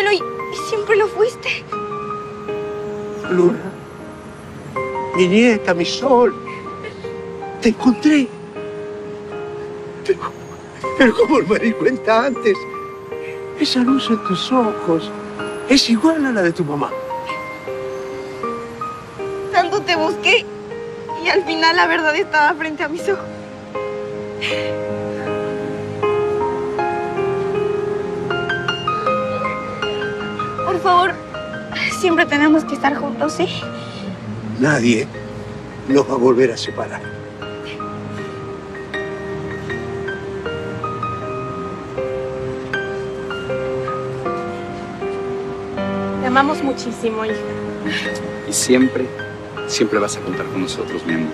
abuelo y siempre lo fuiste. Luna, mi nieta, mi sol, te encontré. Pero como me di cuenta antes, esa luz en tus ojos es igual a la de tu mamá. Tanto te busqué y al final la verdad estaba frente a mis ojos. Por favor, siempre tenemos que estar juntos, ¿sí? Nadie nos va a volver a separar. Te amamos muchísimo, hija. Y siempre, siempre vas a contar con nosotros, mi amor.